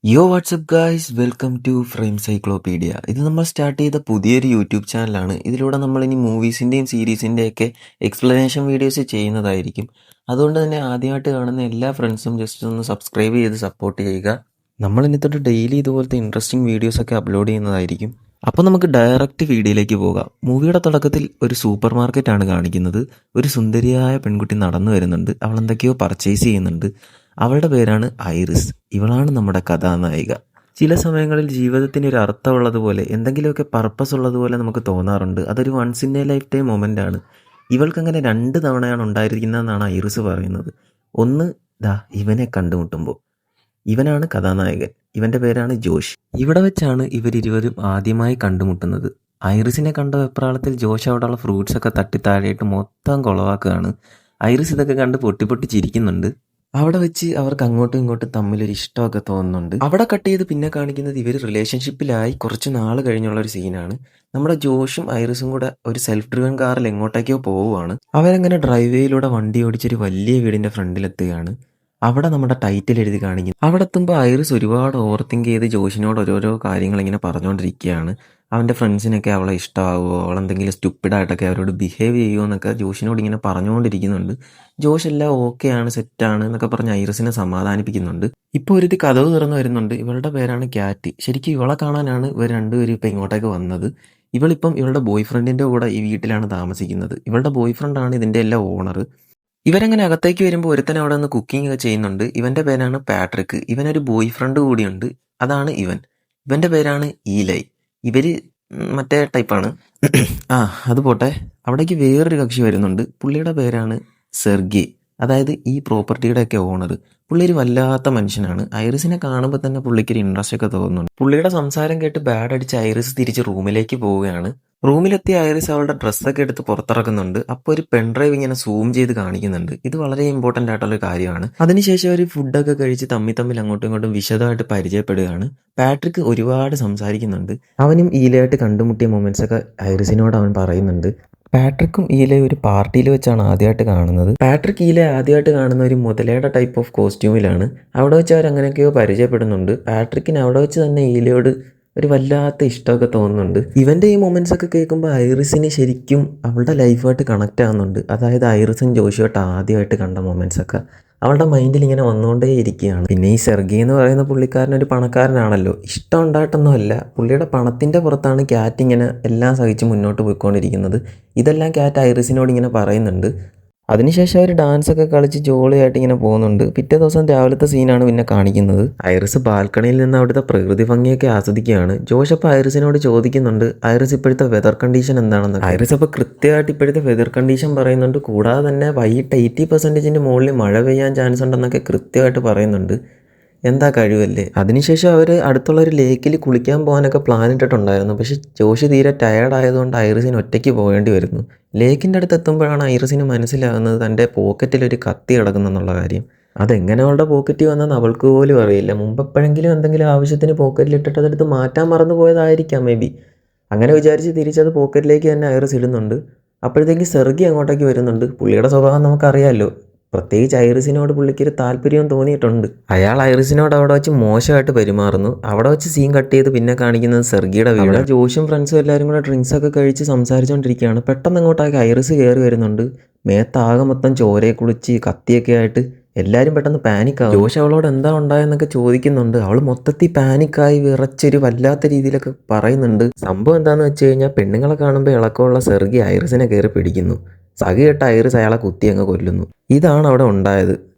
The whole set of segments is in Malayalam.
യോ WhatsApp guys, welcome to Frame Cyclopedia. ഇത് നമ്മൾ സ്റ്റാർട്ട് ചെയ്ത പുതിയൊരു യൂട്യൂബ് ചാനലാണ്. ഇതിലൂടെ നമ്മൾ ഇനി മൂവീസിൻ്റെയും സീരീസിൻ്റെയൊക്കെ എക്സ്പ്ലനേഷൻ വീഡിയോസ് ചെയ്യുന്നതായിരിക്കും. അതുകൊണ്ട് തന്നെ ആദ്യമായിട്ട് കാണുന്ന എല്ലാ ഫ്രണ്ട്സും ജസ്റ്റ് ഒന്ന് സബ്സ്ക്രൈബ് ചെയ്ത് സപ്പോർട്ട് ചെയ്യുക. നമ്മൾ ഇനി തൊട്ട് ഡെയിലി ഇതുപോലത്തെ ഇൻട്രസ്റ്റിംഗ് വീഡിയോസൊക്കെ അപ്ലോഡ് ചെയ്യുന്നതായിരിക്കും. അപ്പോൾ നമുക്ക് ഡയറക്റ്റ് വീഡിയോയിലേക്ക് പോകാം. മൂവിയുടെ തുടക്കത്തിൽ ഒരു സൂപ്പർ മാർക്കറ്റാണ് കാണിക്കുന്നത്. ഒരു സുന്ദരിയായ പെൺകുട്ടി നടന്നു വരുന്നുണ്ട്. അവൾ എന്തൊക്കെയോ പർച്ചേസ് ചെയ്യുന്നുണ്ട്. അവളുടെ പേരാണ് ഐറിസ്. ഇവളാണ് നമ്മുടെ കഥാനായിക. ചില സമയങ്ങളിൽ ജീവിതത്തിന് ഒരു അർത്ഥമുള്ളതുപോലെ, എന്തെങ്കിലുമൊക്കെ പർപ്പസ് ഉള്ളതുപോലെ നമുക്ക് തോന്നാറുണ്ട്. അതൊരു once in a lifetime moment ആണ്. ഇവൾക്കങ്ങനെ 2 തവണയാണ് ഉണ്ടായിരിക്കുന്നതെന്നാണ് ഐറിസ് പറയുന്നത്. ഒന്ന് ഇവനെ കണ്ടുമുട്ടുമ്പോൾ. ഇവനാണ് കഥാനായകൻ. ഇവൻ്റെ പേരാണ് ജോഷ്. ഇവിടെ വെച്ചാണ് ഇവരിരുവരും ആദ്യമായി കണ്ടുമുട്ടുന്നത്. ഐറിസിനെ കണ്ട വെപ്രാളത്തിൽ ജോഷ് അവിടെയുള്ള ഫ്രൂട്ട്സൊക്കെ തട്ടി താഴെയിട്ട് മൊത്തം കുളവാക്കുകയാണ്. ഐറിസ് ഇതൊക്കെ കണ്ട് പൊട്ടി പൊട്ടി ചിരിക്കുന്നുണ്ട്. അവിടെ വെച്ച് അവർക്ക് അങ്ങോട്ടും ഇങ്ങോട്ടും തമ്മിലൊരു ഇഷ്ടമൊക്കെ തോന്നുന്നുണ്ട്. അവിടെ കട്ട് ചെയ്ത് പിന്നെ കാണിക്കുന്നത് ഇവർ റിലേഷൻഷിപ്പിലായി കുറച്ച് നാൾ കഴിഞ്ഞുള്ള ഒരു സീനാണ്. നമ്മുടെ ജോഷും ഐറിസും കൂടെ ഒരു സെൽഫ് ഡ്രിവൻ കാറിൽ എങ്ങോട്ടേക്കോ പോവുകയാണ്. അവരങ്ങനെ ഡ്രൈവേയിലൂടെ വണ്ടി ഓടിച്ചൊരു വലിയ വീടിൻ്റെ ഫ്രണ്ടിലെത്തുകയാണ്. അവിടെ നമ്മുടെ ടൈറ്റിൽ എഴുതി കാണിക്കുന്നു. അവിടെ എത്തുമ്പോൾ ഐറിസ് ഒരുപാട് ഓവർ തിങ്ക് ചെയ്ത് ജോഷിനോട് ഓരോരോ കാര്യങ്ങൾ ഇങ്ങനെ പറഞ്ഞുകൊണ്ടിരിക്കുകയാണ്. അവൻ്റെ ഫ്രണ്ട്സിനൊക്കെ അവളെ ഇഷ്ടമാകുമോ, അവളെന്തെങ്കിലും സ്റ്റുപ്പിഡായിട്ടൊക്കെ അവരോട് ബിഹേവ് ചെയ്യുമോ എന്നൊക്കെ ജോഷിനോട് ഇങ്ങനെ പറഞ്ഞുകൊണ്ടിരിക്കുന്നുണ്ട്. ജോഷ് എല്ലാം ഓക്കെയാണ്, സെറ്റാണ് എന്നൊക്കെ പറഞ്ഞ് ഐറിസിനെ സമാധാനിപ്പിക്കുന്നുണ്ട്. ഇപ്പോൾ ഒരുത്തി കതവ് തുറന്നു വരുന്നുണ്ട്. ഇവളുടെ പേരാണ് ക്യാറ്റ്. ശരിക്കും ഇവളെ കാണാനാണ് ഇവർ രണ്ടുപേരും ഇപ്പം ഇങ്ങോട്ടേക്ക് വന്നത്. ഇവളിപ്പം ഇവളുടെ ബോയ് ഫ്രണ്ടിൻ്റെ കൂടെ ഈ വീട്ടിലാണ് താമസിക്കുന്നത്. ഇവളുടെ ബോയ് ഫ്രണ്ടാണ് ഇതിൻ്റെ എല്ലാം ഓണർ. ഇവരങ്ങനെ അകത്തേക്ക് വരുമ്പോൾ ഒരുത്തൻ അവിടെ നിന്ന് കുക്കിംഗ് ഒക്കെ ചെയ്യുന്നുണ്ട്. ഇവൻ്റെ പേരാണ് പാട്രിക്ക്. ഇവനൊരു ബോയ് ഫ്രണ്ട് കൂടിയുണ്ട്. അതാണ് ഇവൻ. ഇവൻ്റെ പേരാണ് ഈലൈ. ഇവര് മറ്റേ ടൈപ്പാണ്. അത് പോട്ടെ. അവിടേക്ക് വേറൊരു കക്ഷി വരുന്നുണ്ട്. പുള്ളിയുടെ പേരാണ് സെർഗി. അതായത് ഈ പ്രോപ്പർട്ടിയുടെയൊക്കെ ഓണർ. പുള്ളി ഒരു വല്ലാത്ത മനുഷ്യനാണ്. ഐറിസിനെ കാണുമ്പോൾ തന്നെ പുള്ളിക്കൊരു ഇൻട്രസ്റ്റ് ഒക്കെ തോന്നുന്നുണ്ട്. പുള്ളിയുടെ സംസാരം കേട്ട് ബാഡ് അടിച്ച് ഐറിസ് തിരിച്ച് റൂമിലേക്ക് പോവുകയാണ്. റൂമിലെത്തിയ ഐറിസ് അവളുടെ ഡ്രസ്സൊക്കെ എടുത്ത് പുറത്തിറക്കുന്നുണ്ട്. അപ്പോൾ ഒരു പെൺഡ്രൈവ് ഇങ്ങനെ സൂം ചെയ്ത് കാണിക്കുന്നുണ്ട്. ഇത് വളരെ ഇമ്പോർട്ടൻ്റ് ആയിട്ടുള്ള ഒരു കാര്യമാണ്. അതിനുശേഷം അവർ ഫുഡൊക്കെ കഴിച്ച് തമ്മിൽ അങ്ങോട്ടും ഇങ്ങോട്ടും വിശദമായിട്ട് പരിചയപ്പെടുകയാണ്. പാട്രിക്ക് ഒരുപാട് സംസാരിക്കുന്നുണ്ട്. അവനും ഈലയായിട്ട് കണ്ടുമുട്ടിയ മൊമെന്റ്സ് ഒക്കെ ഐറിസിനോട് അവൻ പറയുന്നുണ്ട്. പാട്രിക്കും ഈലെ ഒരു പാർട്ടിയിൽ വെച്ചാണ് ആദ്യമായിട്ട് കാണുന്നത്. പാട്രിക് ഈലെ ആദ്യമായിട്ട് കാണുന്ന ഒരു മുതലയുടെ ടൈപ്പ് ഓഫ് കോസ്റ്റ്യൂമിലാണ്. അവിടെ വെച്ച് അവർ അങ്ങനെയൊക്കെയോ പരിചയപ്പെടുന്നുണ്ട്. പാട്രിക്കിന് അവിടെ വെച്ച് തന്നെ ഈലയോട് ഒരു വല്ലാത്ത ഇഷ്ടമൊക്കെ തോന്നുന്നുണ്ട്. ഇവൻ്റെ ഈ മൊമെൻറ്റ്സ് ഒക്കെ കേൾക്കുമ്പോൾ ഐറിസിന് ശരിക്കും അവളുടെ ലൈഫായിട്ട് കണക്റ്റ് ആവുന്നുണ്ട്. അതായത് ഐറിസും ജോഷിയായിട്ട് ആദ്യമായിട്ട് കണ്ട മൊമെൻറ്റ്സ് ഒക്കെ അവളുടെ മൈൻഡിൽ ഇങ്ങനെ വന്നുകൊണ്ടേ ഇരിക്കുകയാണ്. പിന്നെ ഈ സെർഗി എന്ന് പറയുന്ന പുള്ളിക്കാരനൊരു പണക്കാരനാണല്ലോ. ഇഷ്ടം ഉണ്ടായിട്ടൊന്നുമല്ല, പുള്ളിയുടെ പണത്തിൻ്റെ പുറത്താണ് ക്യാറ്റ് ഇങ്ങനെ എല്ലാം സഹിച്ച് മുന്നോട്ട് പോയിക്കൊണ്ടിരിക്കുന്നത്. ഇതെല്ലാം ക്യാറ്റ് ഐറിസിനോട് ഇങ്ങനെ പറയുന്നുണ്ട്. അതിനുശേഷം അവർ ഡാൻസൊക്കെ കളിച്ച് ജോളിയായിട്ട് ഇങ്ങനെ പോകുന്നുണ്ട്. പിറ്റേ ദിവസം രാവിലത്തെ സീനാണ് പിന്നെ കാണിക്കുന്നത്. ഐറിസ് ബാൽക്കണിയിൽ നിന്ന് അവിടുത്തെ പ്രകൃതി ഭംഗിയൊക്കെ ആസ്വദിക്കുകയാണ്. ജോഷ് അപ്പോൾ ഐറിസിനോട് ചോദിക്കുന്നുണ്ട് ഐറിസ് ഇപ്പോഴത്തെ വെതർ കണ്ടീഷൻ എന്താണെന്ന്. ഐറിസ് അപ്പോൾ കൃത്യമായിട്ട് ഇപ്പോഴത്തെ വെതർ കണ്ടീഷൻ പറയുന്നുണ്ട്. കൂടാതെ തന്നെ വൈകിട്ട് 80% മുകളിൽ മഴ പെയ്യാൻ ചാൻസ് ഉണ്ടെന്നൊക്കെ കൃത്യമായിട്ട് പറയുന്നുണ്ട്. എന്താ കഴിവല്ലേ. അതിനുശേഷം അവർ അടുത്തുള്ള ഒരു ലേക്കിൽ കുളിക്കാൻ പോകാനൊക്കെ പ്ലാൻ ഇട്ടിട്ടുണ്ടായിരുന്നു. പക്ഷെ ജോഷി തീരെ ടയേർഡ് ആയതുകൊണ്ട് ഐറിസിന് ഒറ്റയ്ക്ക് പോകേണ്ടി വരുന്നു. ലേക്കിൻ്റെ അടുത്ത് എത്തുമ്പോഴാണ് ഐറിസിന് മനസ്സിലാകുന്നത് തൻ്റെ പോക്കറ്റിലൊരു കത്തി കിടക്കുന്നെന്നുള്ള കാര്യം. അതെങ്ങനെ അവളുടെ പോക്കറ്റിൽ വന്നെന്ന് അവൾക്ക് പോലും അറിയില്ല. മുമ്പെപ്പോഴെങ്കിലും എന്തെങ്കിലും ആവശ്യത്തിന് പോക്കറ്റിലിട്ടിട്ട് അതെടുത്ത് മാറ്റാൻ മറന്നു പോയതായിരിക്കാം മേ ബി. അങ്ങനെ വിചാരിച്ച് തിരിച്ചത് പോക്കറ്റിലേക്ക് തന്നെ ഐറിസ് ഇടുന്നുണ്ട്. അപ്പോഴത്തേക്ക് സെർഗി അങ്ങോട്ടേക്ക് വരുന്നുണ്ട്. പുള്ളിയുടെ സ്വഭാവം നമുക്കറിയാമല്ലോ. പ്രത്യേകിച്ച് ഐറിസിനോട് പുള്ളിക്കൊരു താല്പര്യം തോന്നിയിട്ടുണ്ട്. അയാൾ ഐറിസിനോട് അവിടെ വെച്ച് മോശമായിട്ട് പെരുമാറുന്നു. അവിടെ വെച്ച് സീൻ കട്ട് ചെയ്ത് പിന്നെ കാണിക്കുന്നത് സെർഗിയുടെ വീട്. ജോഷും ഫ്രണ്ട്സും എല്ലാവരും കൂടെ ഡ്രിങ്ക്സ് ഒക്കെ കഴിച്ച് സംസാരിച്ചുകൊണ്ടിരിക്കുകയാണ്. പെട്ടെന്ന് അങ്ങോട്ടേക്ക് ഐറിസ് കയറി വരുന്നുണ്ട്. മേത്താകെ മൊത്തം ചോരയെ കുളിച്ച് കത്തിയൊക്കെ ആയിട്ട് എല്ലാവരും പെട്ടെന്ന് പാനിക്കാവും. ജോഷ് അവളോട് എന്താ ഉണ്ടായെന്നൊക്കെ ചോദിക്കുന്നുണ്ട്. അവൾ മൊത്തത്തിൽ പാനിക്കായി വിറച്ചൊരു വല്ലാത്ത രീതിയിലൊക്കെ പറയുന്നുണ്ട്. സംഭവം എന്താണെന്ന് വെച്ച് കഴിഞ്ഞാൽ പെണ്ണുങ്ങളെ കാണുമ്പോൾ ഇളക്കമുള്ള സെർഗി ഐറിസിനെ കയറി പിടിക്കുന്നു. സഖി കേട്ട ഐറിസ് അയാളെ കുത്തി അങ്ങ് കൊല്ലുന്നു. ഇതാണ് അവിടെ ഉണ്ടായത്.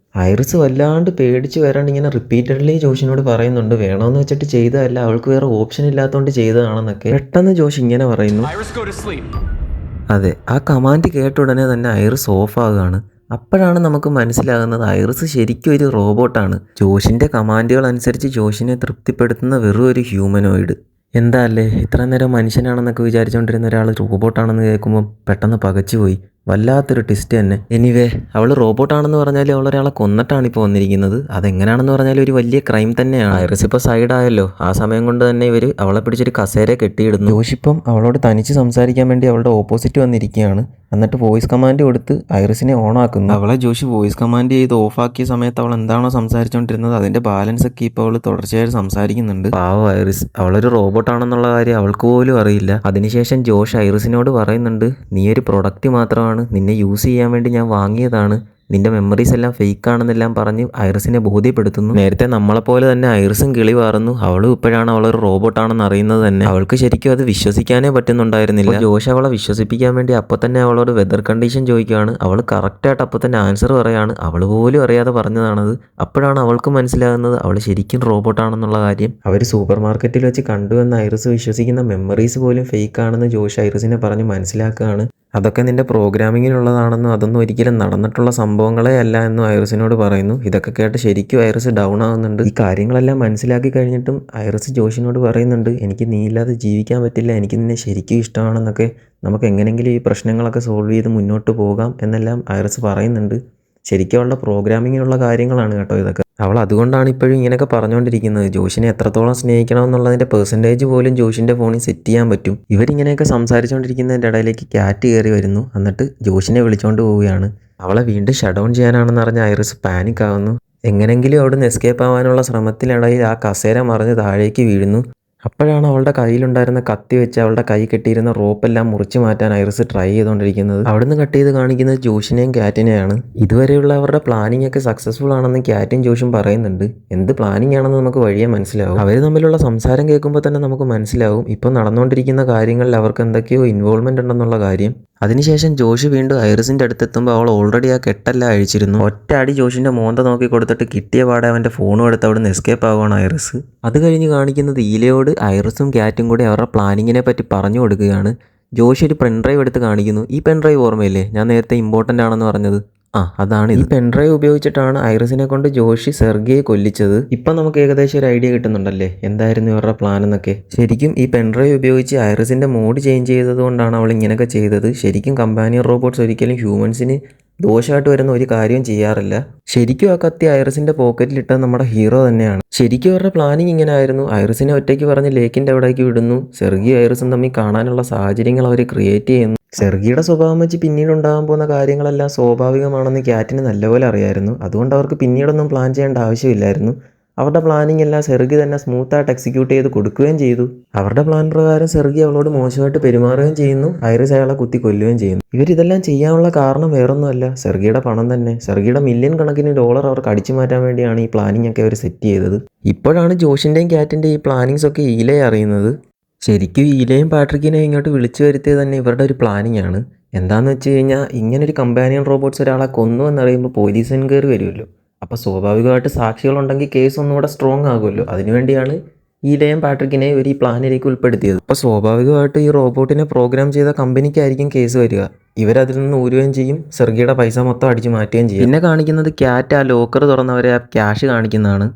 ഐറിസ് വല്ലാണ്ട് പേടിച്ച് വരാണ്ട് ഇങ്ങനെ റിപ്പീറ്റഡ്ലി ജോഷിനോട് പറയുന്നുണ്ട് വേണമെന്ന് വെച്ചിട്ട് ചെയ്തതല്ല, അവൾക്ക് വേറെ ഓപ്ഷൻ ഇല്ലാത്തതുകൊണ്ട് ചെയ്തതാണെന്നൊക്കെ. പെട്ടെന്ന് ജോഷ് ഇങ്ങനെ പറയുന്നു. അതെ, ആ കമാൻഡ് കേട്ട ഉടനെ തന്നെ ഐറിസ് ഓഫ് ആകുകയാണ്. അപ്പോഴാണ് നമുക്ക് മനസ്സിലാകുന്നത് ഐറിസ് ശരിക്കും ഒരു റോബോട്ടാണ്. ജോഷിൻ്റെ കമാൻഡുകൾ അനുസരിച്ച് ജോഷിനെ തൃപ്തിപ്പെടുത്തുന്ന വെറും ഒരു ഹ്യൂമനോയിഡ്. എന്താ അല്ലേ, ഇത്ര നേരം മനുഷ്യനാണെന്നൊക്കെ വിചാരിച്ചുകൊണ്ടിരുന്ന ഒരാൾ റോബോട്ടാണെന്ന് കേൾക്കുമ്പോൾ പെട്ടെന്ന് പകച്ചുപോയി. വല്ലാത്തൊരു ട്വിസ്റ്റ് തന്നെ. എനിവേ അവൾ റോബോട്ടാണെന്ന് പറഞ്ഞാൽ അവളൊരാളെ കൊന്നിട്ടാണ് ഇപ്പോൾ വന്നിരിക്കുന്നത്. അതെങ്ങനെയാണെന്ന് പറഞ്ഞാൽ ഒരു വലിയ ക്രൈം തന്നെയാണ്. ഐറിസ് ഇപ്പോൾ സൈഡായല്ലോ. ആ സമയം കൊണ്ട് തന്നെ ഇവർ അവളെ പിടിച്ചൊരു കസേര കെട്ടിയിടുന്നു. ജോഷിപ്പം അവളോട് തനിച്ച് സംസാരിക്കാൻ വേണ്ടി അവളുടെ ഓപ്പോസിറ്റ് വന്നിരിക്കുകയാണ്. എന്നിട്ട് വോയിസ് കമാൻഡ് കൊടുത്ത് ഐറിസിനെ ഓണാക്കുന്നു. അവളെ ജോഷി വോയിസ് കമാൻഡ് ചെയ്ത് ഓഫാക്കിയ സമയത്ത് അവൾ എന്താണോ സംസാരിച്ചുകൊണ്ടിരുന്നത് അതിൻ്റെ ബാലൻസ് ഒക്കെ ഇപ്പോൾ അവൾ തുടർച്ചയായിട്ട് സംസാരിക്കുന്നുണ്ട്. പാവം ഐറിസ്, അവളൊരു റോബോട്ടാണെന്നുള്ള കാര്യം അവൾക്ക് പോലും അറിയില്ല. അതിനുശേഷം ജോഷ് ഐറിസിനോട് പറയുന്നുണ്ട്, നീ ഒരു പ്രൊഡക്റ്റ് മാത്രമാണ്, നിന്നെ യൂസ് ചെയ്യാൻ വേണ്ടി ഞാൻ വാങ്ങിയതാണ്, നിന്റെ മെമ്മറീസ് എല്ലാം ഫേക്ക് ആണെന്നെല്ലാം പറഞ്ഞ് ഐറിസിനെ ബോധ്യപ്പെടുത്തുന്നു. നേരത്തെ നമ്മളെപ്പോലെ തന്നെ ഐറിസും കിളി പാറുന്നു. അവളും ഇപ്പോഴാണ് അവളൊരു റോബോട്ടാണെന്ന് അറിയുന്നത് തന്നെ. അവൾക്ക് ശരിക്കും അത് വിശ്വസിക്കാനേ പറ്റുന്നുണ്ടായിരുന്നില്ല. ജോഷ് അവളെ വിശ്വസിപ്പിക്കാൻ വേണ്ടി അപ്പോൾ തന്നെ അവളോട് വെതർ കണ്ടീഷൻ ചോദിക്കുകയാണ്. അവൾ കറക്റ്റായിട്ട് അപ്പോൾ തന്നെ ആൻസർ പറയാണ്. അവൾ പോലും അറിയാതെ പറഞ്ഞതാണത്. അപ്പോഴാണ് അവൾക്ക് മനസ്സിലാകുന്നത് അവൾ ശരിക്കും റോബോട്ടാണെന്നുള്ള കാര്യം. അവർ സൂപ്പർ മാർക്കറ്റിൽ വെച്ച് കണ്ടുവെന്ന് ഐറിസ് വിശ്വസിക്കുന്ന മെമ്മറീസ് പോലും ഫേക്ക് ആണെന്ന് ജോഷ് ഐറിസിനെ പറഞ്ഞ് മനസ്സിലാക്കുകയാണ്. അതൊക്കെ നിന്റെ പ്രോഗ്രാമിങ്ങിലുള്ളതാണെന്നും അതൊന്നും ഒരിക്കലും നടന്നിട്ടുള്ള സംഭവങ്ങളേ അല്ല എന്നും ഐറിസിനോട് പറയുന്നു. ഇതൊക്കെ കേട്ട് ശരിക്കും ഐറിസ് ഡൗൺ ആവുന്നുണ്ട്. ഈ കാര്യങ്ങളെല്ലാം മനസ്സിലാക്കി കഴിഞ്ഞിട്ടും ഐറിസ് ജോഷിനോട് പറയുന്നുണ്ട്, എനിക്ക് നീ ഇല്ലാതെ ജീവിക്കാൻ പറ്റില്ല, എനിക്ക് നിന്നെ ശരിക്കും ഇഷ്ടമാണെന്നൊക്കെ, നമുക്ക് എങ്ങനെയെങ്കിലും ഈ പ്രശ്നങ്ങളൊക്കെ സോൾവ് ചെയ്ത് മുന്നോട്ട് പോകാം എന്നെല്ലാം ഐറിസ് പറയുന്നുണ്ട്. ശരിക്കും അവളുടെ പ്രോഗ്രാമിങ്ങിനുള്ള കാര്യങ്ങളാണ് കേട്ടോ ഇതൊക്കെ. അവൾ അതുകൊണ്ടാണ് ഇപ്പോഴും ഇങ്ങനെയൊക്കെ പറഞ്ഞുകൊണ്ടിരിക്കുന്നത്. ജോഷിനെ എത്രത്തോളം സ്നേഹിക്കണം എന്നുള്ളതിൻ്റെ പെർസെൻറ്റേജ് പോലും ജോഷിൻ്റെ ഫോണിൽ സെറ്റ് ചെയ്യാൻ പറ്റും. ഇവരിങ്ങനെയൊക്കെ സംസാരിച്ചുകൊണ്ടിരിക്കുന്നതിൻ്റെ ഇടയിലേക്ക് ക്യാറ്റ് കയറി വരുന്നു. എന്നിട്ട് ജോഷിനെ വിളിച്ചുകൊണ്ട് പോവുകയാണ്. അവളെ വീണ്ടും ഷട്ട് ഡൗൺ ചെയ്യാനാണെന്ന് പറഞ്ഞ ഐറിസ് പാനിക് ആവുന്നു. എങ്ങനെങ്കിലും അവിടുന്ന് എസ്കേപ്പ് ആവാനുള്ള ശ്രമത്തിനിടയിൽ ആ കസേര മറിഞ്ഞ് താഴേക്ക് വീഴുന്നു. അപ്പോഴാണ് അവളുടെ കയ്യിലുണ്ടായിരുന്ന കത്തി വെച്ച് അവളുടെ കൈ കെട്ടിയിരുന്ന റോപ്പെല്ലാം മുറിച്ച് മാറ്റാൻ ഐറിസ് ട്രൈ ചെയ്തുകൊണ്ടിരിക്കുന്നത്. അവിടുന്ന് കട്ട് ചെയ്ത് കാണിക്കുന്നത് ജോഷിനെയും ക്യാറ്റിനെയാണ്. ഇതുവരെയുള്ള അവരുടെ പ്ലാനിങ് ഒക്കെ സക്സസ്ഫുൾ ആണെന്ന് ക്യാറ്റും ജോഷും പറയുന്നുണ്ട്. എന്ത് പ്ലാനിങ് ആണെന്ന് നമുക്ക് വഴിയെ മനസ്സിലാവും. അവർ തമ്മിലുള്ള സംസാരം കേൾക്കുമ്പോൾ തന്നെ നമുക്ക് മനസ്സിലാവും ഇപ്പോൾ നടന്നുകൊണ്ടിരിക്കുന്ന കാര്യങ്ങളിൽ അവർക്ക് എന്തൊക്കെയോ ഇൻവോൾവ്മെന്റ് ഉണ്ടെന്നുള്ള കാര്യം. അതിനുശേഷം ജോഷ് വീണ്ടും ഐറിസിൻ്റെ അടുത്തെത്തുമ്പോൾ അവൾ ഓൾറെഡി ആ കെട്ടെല്ലാം അഴിച്ചിരുന്നു. ഒറ്റ അടി ജോഷിൻ്റെ മോന്ത നോക്കി കൊടുത്തിട്ട് കിട്ടിയ പാടെ അവൻ്റെ ഫോണും എടുത്ത് അവിടെ നിന്ന് എസ്കേപ്പ് ആവുകയാണ് ഐറിസ്. അത് കഴിഞ്ഞ് കാണിക്കുന്നത് ഈലയോട് ഐറിസും ക്യാറ്റും കൂടി അവരുടെ പ്ലാനിങ്ങിനെ പറ്റി പറഞ്ഞു കൊടുക്കുകയാണ്. ജോഷ് ഒരു പെൻഡ്രൈവ് എടുത്ത് കാണിക്കുന്നു. ഈ പെൻഡ്രൈവ് ഓർമ്മയില്ലേ, ഞാൻ നേരത്തെ ഇമ്പോർട്ടൻ്റ് ആണെന്ന് പറഞ്ഞത്? അതാണ് ഈ പെൻഡ്രൈവ് ഉപയോഗിച്ചിട്ടാണ് ഐറിസിനെ കൊണ്ട് ജോഷി സെർഗിയെ കൊല്ലിച്ചത്. ഇപ്പം നമുക്ക് ഏകദേശം ഒരു ഐഡിയ കിട്ടുന്നുണ്ടല്ലേ എന്തായിരുന്നു ഇവരുടെ പ്ലാൻ എന്നൊക്കെ. ശരിക്കും ഈ പെൻഡ്രൈവ് ഉപയോഗിച്ച് ഐറിസിൻ്റെ മോഡ് ചേഞ്ച് ചെയ്തത് കൊണ്ടാണ് അവൾ ഇങ്ങനെയൊക്കെ ചെയ്തത്. ശരിക്കും കമ്പാനിയൻ റോബോട്ട്സ് ഒരിക്കലും ഹ്യൂമൻസിന് ദോഷമായിട്ട് വരുന്ന ഒരു കാര്യവും ചെയ്യാറില്ല. ശരിക്കും ആ കത്തി ഐറിസിൻ്റെ പോക്കറ്റിലിട്ടത് നമ്മുടെ ഹീറോ തന്നെയാണ്. ശരിക്കും അവരുടെ പ്ലാനിങ് ഇങ്ങനെ ആയിരുന്നു. ഐറിസിനെ ഒറ്റയ്ക്ക് പറഞ്ഞ് ലേക്കിൻ്റെ അവിടേക്ക് വിടുന്നു. സെർഗിയും ഐറിസും തമ്മിൽ കാണാനുള്ള സാഹചര്യങ്ങൾ അവർ ക്രിയേറ്റ് ചെയ്യുന്നു. സെർഗിയുടെ സ്വഭാവം വെച്ച് പിന്നീട് ഉണ്ടാകാൻ പോകുന്ന കാര്യങ്ങളെല്ലാം സ്വാഭാവികമാണെന്ന് ക്യാറ്റിന് നല്ലപോലെ അറിയായിരുന്നു. അതുകൊണ്ട് അവർക്ക് പിന്നീടൊന്നും പ്ലാൻ ചെയ്യേണ്ട ആവശ്യമില്ലായിരുന്നു. അവരുടെ പ്ലാനിങ് എല്ലാം സെർഗി തന്നെ സ്മൂത്തായിട്ട് എക്സിക്യൂട്ട് ചെയ്ത് കൊടുക്കുകയും ചെയ്തു. അവരുടെ പ്ലാൻ പ്രകാരം സെർഗി അവളോട് മോശമായിട്ട് പെരുമാറുകയും ചെയ്യുന്നു. ഐറിസ് അയാളെ കുത്തി കൊല്ലുകയും ചെയ്യുന്നു. ഇവരിതെല്ലാം ചെയ്യാനുള്ള കാരണം വേറൊന്നുമല്ല, സെർഗിയുടെ പണം തന്നെ. സെർഗിയുടെ മില്യൺ കണക്കിന് ഡോളർ അവർക്ക് അടിച്ചു മാറ്റാൻ വേണ്ടിയാണ് ഈ പ്ലാനിങ് ഒക്കെ അവർ സെറ്റ് ചെയ്തത്. ഇപ്പോഴാണ് ജോഷിൻ്റെയും ക്യാറ്റിൻ്റെയും ഈ പ്ലാനിങ്സ് ഒക്കെ ഈലയെ അറിയുന്നത്. ശരിക്കും ഈലയും പാട്രിക്കിനെയും ഇങ്ങോട്ട് വിളിച്ചു വരുത്തിയത് തന്നെ ഇവരുടെ ഒരു പ്ലാനിങ് ആണ്. എന്താണെന്ന് വെച്ച് കഴിഞ്ഞാൽ ഇങ്ങനൊരു കമ്പാനിയൻ റോബോട്ട്സ് ഒരാളെ കൊന്നു എന്നറിയുമ്പോൾ പോലീസ് എൻക്വയറി വരുമല്ലോ. അപ്പോൾ സ്വാഭാവികമായിട്ട് സാക്ഷികളുണ്ടെങ്കിൽ കേസ് ഒന്നുകൂടെ സ്ട്രോങ് ആകുമല്ലോ. അതിനുവേണ്ടിയാണ് ഈലയും പാട്രിക്കിനെയും ഇവർ ഈ പ്ലാനിലേക്ക് ഉൾപ്പെടുത്തിയത്. അപ്പോൾ സ്വാഭാവികമായിട്ട് ഈ റോബോട്ടിനെ പ്രോഗ്രാം ചെയ്ത കമ്പനിക്കായിരിക്കും കേസ് വരിക. ഇവരതിൽ നിന്ന് ഊരുകയും ചെയ്യും, സെർഗിയുടെ പൈസ മൊത്തം അടിച്ചു മാറ്റുകയും ചെയ്യും. പിന്നെ കാണിക്കുന്നത് ക്യാറ്റ് ആ ലോക്കർ തുറന്നവരെ ആ ക്യാഷ് കാണിക്കുന്നതാണ്.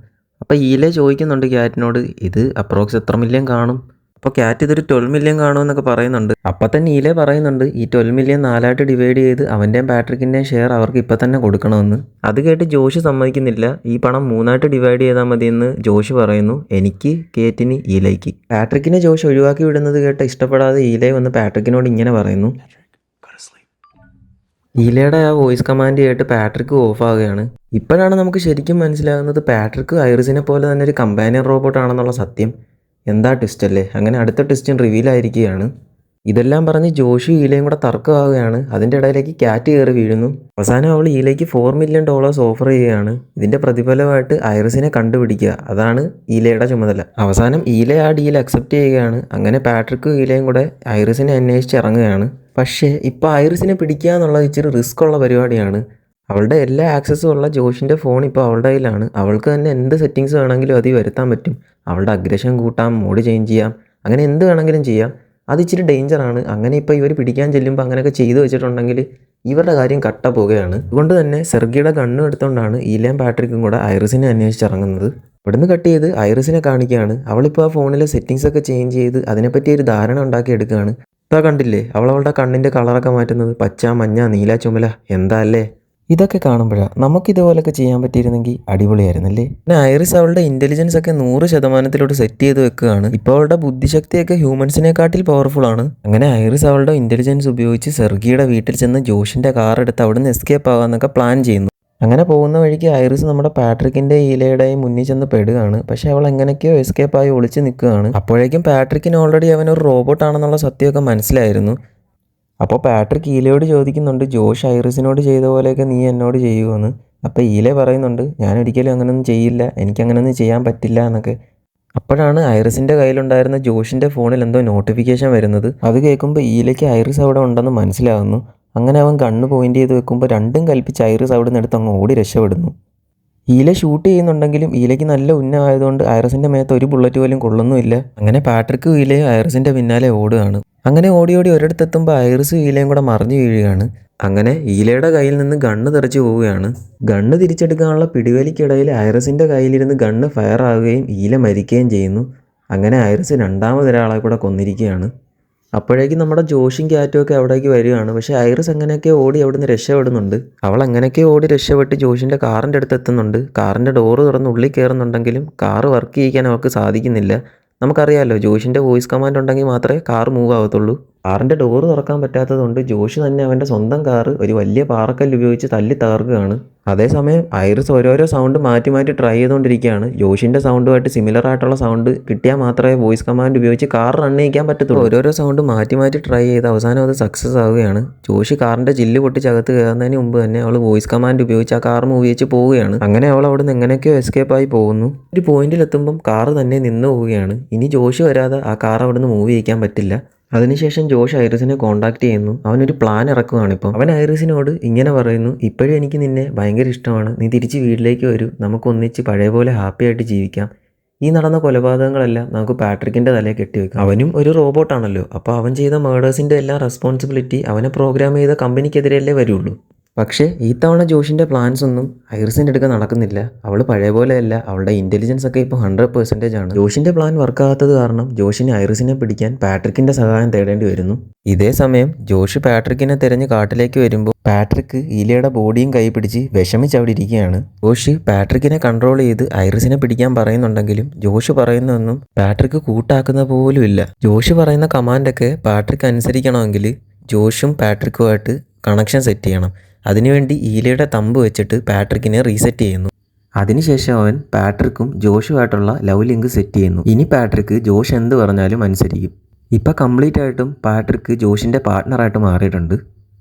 അപ്പോൾ ഈലെ ചോദിക്കുന്നുണ്ട് ക്യാറ്റിനോട്, ഇത് അപ്രോക്സ് എത്ര മില്യൺ കാണും? അപ്പോൾ ക്യാറ്റ് ഇതൊരു 12 മില്യൺ കാണുമെന്നൊക്കെ പറയുന്നുണ്ട്. അപ്പം തന്നെ ഈലെ പറയുന്നുണ്ട് ഈ 12 മില്യൺ 4ആയിട്ട് ഡിവൈഡ് ചെയ്ത് അവൻ്റെയും പാട്രിക്കിൻ്റെയും ഷെയർ അവർക്ക് ഇപ്പം തന്നെ കൊടുക്കണമെന്ന്. അത് കേട്ട് ജോഷ് സമ്മതിക്കുന്നില്ല. ഈ പണം 3ആയിട്ട് ഡിവൈഡ് ചെയ്താൽ മതിയെന്ന് ജോഷ് പറയുന്നു. എനിക്ക്, കേറ്റിന്, ഈലയ്ക്ക്. പാട്രിക്കിനെ ജോഷ് ഒഴിവാക്കി വിടുന്നത് കേട്ട് ഇഷ്ടപ്പെടാതെ ഈലെ വന്ന് പാട്രിക്കിനോട് ഇങ്ങനെ പറയുന്നു. ഈലയുടെ ആ വോയിസ് കമാൻഡ് കേട്ട് പാട്രിക്ക് ഓഫ് ആവുകയാണ്. ഇപ്പോഴാണ് നമുക്ക് ശരിക്കും മനസ്സിലാകുന്നത് പാട്രിക്ക് ഐറിസിനെ പോലെ തന്നെ ഒരു കമ്പാനിയൻ റോബോട്ട് ആണെന്നുള്ള സത്യം. എന്താ ട്വിസ്റ്റ് അല്ലേ? അങ്ങനെ അടുത്ത ട്വിസ്റ്റും റിവീലായിരിക്കുകയാണ്. ഇതെല്ലാം പറഞ്ഞ് ജോഷും ഈലയും കൂടെ തർക്കമാവുകയാണ്. അതിൻ്റെ ഇടയിലേക്ക് ക്യാറ്റ് കയറി വീഴുന്നു. അവസാനം അവൾ ഈലയ്ക്ക് $4 മില്യൺ ഓഫർ ചെയ്യുകയാണ്. ഇതിൻ്റെ പ്രതിഫലമായിട്ട് ഐറിസിനെ കണ്ടുപിടിക്കുക, അതാണ് ഈലയുടെ ചുമതല. അവസാനം ഈല ആ ഡീൽ അക്സെപ്റ്റ് ചെയ്യുകയാണ്. അങ്ങനെ പാട്രിക്കും ഈലയും കൂടെ ഐറിസിനെ അന്വേഷിച്ച് ഇറങ്ങുകയാണ്. പക്ഷേ ഇപ്പോൾ ഐറിസിനെ പിടിക്കുക എന്നുള്ളത് ഇച്ചിരി റിസ്ക് ഉള്ള പരിപാടിയാണ്. അവളുടെ എല്ലാ ആക്സസും ഉള്ള ജോഷിൻ്റെ ഫോൺ ഇപ്പോൾ അവളുടെ കയ്യിലാണ്. അവൾക്ക് തന്നെ എന്ത് സെറ്റിങ്സ് വേണമെങ്കിലും അതിൽ വരുത്താൻ പറ്റും. അവളുടെ അഗ്രഷൻ കൂട്ടാം, മോഡ് ചേഞ്ച് ചെയ്യാം, അങ്ങനെ എന്ത് വേണമെങ്കിലും ചെയ്യാം. അത് ഇച്ചിരി ഡേഞ്ചറാണ്. അങ്ങനെ ഇപ്പോൾ ഇവർ പിടിക്കാൻ ചെല്ലുമ്പോൾ അങ്ങനെയൊക്കെ ചെയ്തു വെച്ചിട്ടുണ്ടെങ്കിൽ ഇവരുടെ കാര്യം കട്ട പോകുകയാണ്. അതുകൊണ്ട് തന്നെ സെർഗിയുടെ ഗണ്ണും എടുത്തുകൊണ്ടാണ് ഈലയും പാട്രിക്കും കൂടെ ഐറിസിനെ അന്വേഷിച്ചിറങ്ങുന്നത്. ഇവിടുന്ന് കട്ട് ചെയ്ത് ഐറിസിനെ കാണിക്കുകയാണ്. അവളിപ്പോൾ ആ ഫോണിലെ സെറ്റിങ്സ് ഒക്കെ ചേഞ്ച് ചെയ്ത് അതിനെപ്പറ്റി ഒരു ധാരണ ഉണ്ടാക്കിയെടുക്കുകയാണ്. ഇതാ കണ്ടില്ലേ അവളുടെ കണ്ണിൻ്റെ കളറൊക്കെ മാറ്റുന്നത്, പച്ച മഞ്ഞ നീല ചുമല, എന്താ അല്ലേ? ഇതൊക്കെ കാണുമ്പോഴാണ് നമുക്കിതുപോലൊക്കെ ചെയ്യാൻ പറ്റിയിരുന്നെങ്കിൽ അടിപൊളിയായിരുന്നല്ലേ. പിന്നെ ഐറിസ് അവളുടെ ഇൻ്റലിജൻസ് ഒക്കെ 100% സെറ്റ് ചെയ്ത് വെക്കുകയാണ്. ഇപ്പോൾ അവളുടെ ബുദ്ധിശക്തിയൊക്കെ ഹ്യൂമൻസിനെക്കാട്ടിൽ പവർഫുൾ ആണ്. അങ്ങനെ ഐറിസ് അവളുടെ ഇൻ്റലിജൻസ് ഉപയോഗിച്ച് സെർഗിയുടെ വീട്ടിൽ ചെന്ന് ജോഷിൻ്റെ കാർ എടുത്ത് അവിടുന്ന് എസ്കേപ്പ് ആകാമെന്നൊക്കെ പ്ലാൻ ചെയ്യുന്നു. അങ്ങനെ പോകുന്ന വഴിക്ക് ഐറിസ് നമ്മുടെ പാട്രിക്കിൻ്റെ ഈലയുടെയും മുന്നിൽ ചെന്ന് പെടുകയാണ്. പക്ഷേ അവൾ എങ്ങനെയൊക്കെയോ എസ്കേപ്പായി ഒളിച്ച് നിൽക്കുകയാണ്. അപ്പോഴേക്കും പാട്രിക്കിന് ഓൾറെഡി അവനൊരു റോബോട്ടാണെന്നുള്ള സത്യമൊക്കെ മനസ്സിലായിരുന്നു. അപ്പോൾ പാട്രിക് ഈലയോട് ചോദിക്കുന്നുണ്ട്, ജോഷ് ഐറിസിനോട് ചെയ്ത പോലെയൊക്കെ നീ എന്നോട് ചെയ്യുമെന്ന്. അപ്പോൾ ഈല പറയുന്നുണ്ട്, ഞാൻ ഒരിക്കലും അങ്ങനെയൊന്നും ചെയ്യില്ല, എനിക്കങ്ങനെയൊന്നും ചെയ്യാൻ പറ്റില്ല എന്നൊക്കെ. അപ്പോഴാണ് ഐറിസിൻ്റെ കയ്യിലുണ്ടായിരുന്ന ജോഷിൻ്റെ ഫോണിൽ എന്തോ നോട്ടിഫിക്കേഷൻ വരുന്നത്. അത് കേൾക്കുമ്പോൾ ഈലയ്ക്ക് ഐറിസ് അവിടെ ഉണ്ടെന്ന് മനസ്സിലാകുന്നു. അങ്ങനെ അവൻ കണ്ണ് പോയിൻ്റ് ചെയ്ത് വെക്കുമ്പോൾ രണ്ടും കൽപ്പിച്ച് ഐറിസ് അവിടെ നിന്ന് എടുത്ത് അങ്ങ് ഓടി രക്ഷപ്പെടുന്നു. ഈല ഷൂട്ട് ചെയ്യുന്നുണ്ടെങ്കിലും ഈലയ്ക്ക് നല്ല ഉന്നമായതുകൊണ്ട് ഐറിസിൻ്റെ മേത്ത് ഒരു ബുള്ളറ്റ് പോലും കൊള്ളുന്നുമില്ല. അങ്ങനെ പാട്രിക്കും ഈലയും ഐറിസിൻ്റെ പിന്നാലെ ഓടുകയാണ്. അങ്ങനെ ഓടി ഓടി ഒരിടത്തെത്തുമ്പോൾ ഐറിസും ഈലയും കൂടെ മറിഞ്ഞു വീഴുകയാണ്. അങ്ങനെ ഈലയുടെ കയ്യിൽ നിന്ന് ഗണ്ണ് തെറിച്ച് പോവുകയാണ്. ഗണ്ണ് തിരിച്ചെടുക്കാനുള്ള പിടിവലിക്കിടയിൽ ഐറിസിൻ്റെ കയ്യിലിരുന്ന് ഗണ്ണ് ഫയർ ആവുകയും ഈല മരിക്കുകയും ചെയ്യുന്നു. അങ്ങനെ ഐറിസ് രണ്ടാമതൊരാളെ കൂടെ കൊന്നിരിക്കുകയാണ്. അപ്പോഴേക്കും നമ്മുടെ ജോഷും ക്യാറ്റും ഒക്കെ അവിടേക്ക് വരികയാണ്. പക്ഷേ ഐറിസ് എങ്ങനെയൊക്കെ ഓടി അവിടുന്ന് രക്ഷപ്പെടുന്നുണ്ട്. അവൾ എങ്ങനെയൊക്കെ ഓടി രക്ഷപ്പെട്ട് ജോഷിൻ്റെ കാറിൻ്റെ അടുത്ത് എത്തുന്നുണ്ട്. കാറിൻ്റെ ഡോറ് തുറന്ന് ഉള്ളിൽ കയറുന്നുണ്ടെങ്കിലും കാറ് വർക്ക് ചെയ്യിക്കാൻ അവൾക്ക് സാധിക്കുന്നില്ല. നമുക്കറിയാമല്ലോ, ജോഷിൻ്റെ വോയിസ് കമാൻഡ് ഉണ്ടെങ്കിൽ മാത്രമേ കാർ മൂവ് ആവത്തുള്ളൂ. കാറിൻ്റെ ഡോറ് തുറക്കാൻ പറ്റാത്തതുകൊണ്ട് ജോഷ് തന്നെ അവൻ്റെ സ്വന്തം കാറ് ഒരു വലിയ പാറക്കല്ല് ഉപയോഗിച്ച് തല്ലി തകർക്കുകയാണ്. അതേസമയം ഐറിസ് ഓരോരോ സൗണ്ട് മാറ്റി മാറ്റി ട്രൈ ചെയ്തുകൊണ്ടിരിക്കുകയാണ്. ജോഷിൻ്റെ സൗണ്ടുമായിട്ട് സിമിലർ ആയിട്ടുള്ള സൗണ്ട് കിട്ടിയാൽ മാത്രമേ വോയിസ് കമാൻഡ് ഉപയോഗിച്ച് കാർ റൺ ചെയ്യിക്കാൻ പറ്റത്തുള്ളൂ. ഓരോരോ സൗണ്ട് മാറ്റി മാറ്റി ട്രൈ ചെയ്ത് അവസാനം അത് സക്സസ് ആവുകയാണ്. ജോഷി കാറിൻ്റെ ചില്ല് പൊട്ടിച്ചകത്ത് കയറുന്നതിന് മുമ്പ് തന്നെ അവൾ വോയിസ് കമാൻഡ് ഉപയോഗിച്ച് ആ കാർ മൂവ് ചെയ്ച്ച് പോവുകയാണ്. അങ്ങനെ അവൾ അവിടെ നിന്ന് എങ്ങനെയൊക്കെയോ എസ്കേപ്പായി പോകുന്നു. ഒരു പോയിന്റിലെത്തുമ്പം കാർ തന്നെ നിന്ന് പോവുകയാണ്. ഇനി ജോഷി വരാതെ ആ കാർ അവിടെ നിന്ന് മൂവ് ചെയ്യിക്കാൻ പറ്റില്ല. അതിനുശേഷം ജോഷ് ഐറിസിനെ കോൺടാക്ട് ചെയ്യുന്നു. അവനൊരു പ്ലാൻ ഇറക്കുകയാണിപ്പം. അവൻ ഐറിസിനോട് ഇങ്ങനെ പറയുന്നു, ഇപ്പോഴും എനിക്ക് നിന്നെ ഭയങ്കര ഇഷ്ടമാണ്, നീ തിരിച്ച് വീട്ടിലേക്ക് വരൂ, നമുക്കൊന്നിച്ച് പഴയ പോലെ ഹാപ്പി ആയിട്ട് ജീവിക്കാം. ഈ നടന്ന കൊലപാതകങ്ങളെല്ലാം നമുക്ക് പാട്രിക്കിൻ്റെ തലയിൽ കെട്ടിവെക്കാം. അവനും ഒരു റോബോട്ടാണല്ലോ, അപ്പോൾ അവൻ ചെയ്ത മേഡേഴ്സിൻ്റെ എല്ലാ റെസ്പോൺസിബിലിറ്റി അവനെ പ്രോഗ്രാം ചെയ്ത കമ്പനിക്കെതിരെയല്ലേ വരുള്ളൂ. പക്ഷേ ഈ തവണ ജോഷിൻ്റെ പ്ലാൻസ് ഒന്നും ഐറിസിൻ്റെ അടുക്ക നടക്കുന്നില്ല. അവൾ പഴയ പോലെയല്ല, അവളുടെ ഇൻ്റലിജൻസ് ഒക്കെ ഇപ്പോൾ 100% ആണ്. ജോഷിൻ്റെ പ്ലാൻ വർക്കാകാത്തത് കാരണം ജോഷിന് ഐറിസിനെ പിടിക്കാൻ പാട്രിക്കിൻ്റെ സഹായം തേടേണ്ടി വരുന്നു. ഇതേ സമയം ജോഷ് പാട്രിക്കിനെ തിരഞ്ഞ് കാട്ടിലേക്ക് വരുമ്പോൾ പാട്രിക്ക് ഈലയുടെ ബോഡിയും കൈ പിടിച്ച് വിഷമിച്ച് അവിടെ ഇരിക്കുകയാണ്. ജോഷ് പാട്രിക്കിനെ കൺട്രോൾ ചെയ്ത് ഐറിസിനെ പിടിക്കാൻ പറയുന്നുണ്ടെങ്കിലും ജോഷ് പറയുന്നതൊന്നും പാട്രിക്ക് കൂട്ടാക്കുന്ന പോലും ഇല്ല. ജോഷ് പറയുന്ന കമാൻഡൊക്കെ പാട്രിക്ക് അനുസരിക്കണമെങ്കിൽ ജോഷും പാട്രിക്കുമായിട്ട് കണക്ഷൻ സെറ്റ് ചെയ്യണം. അതിനുവേണ്ടി ഈലയുടെ തമ്പ് വെച്ചിട്ട് പാട്രിക്കിനെ റീസെറ്റ് ചെയ്യുന്നു. അതിനുശേഷം അവൻ പാട്രിക്കും ജോഷുമായിട്ടുള്ള ലവ് ലിങ്ക് സെറ്റ് ചെയ്യുന്നു. ഇനി പാട്രിക്ക് ജോഷ് എന്ത് പറഞ്ഞാലും അനുസരിക്കും. ഇപ്പം കംപ്ലീറ്റ് ആയിട്ടും പാട്രിക്ക് ജോഷിൻ്റെ പാർട്ട്ണറായിട്ട് മാറിയിട്ടുണ്ട്.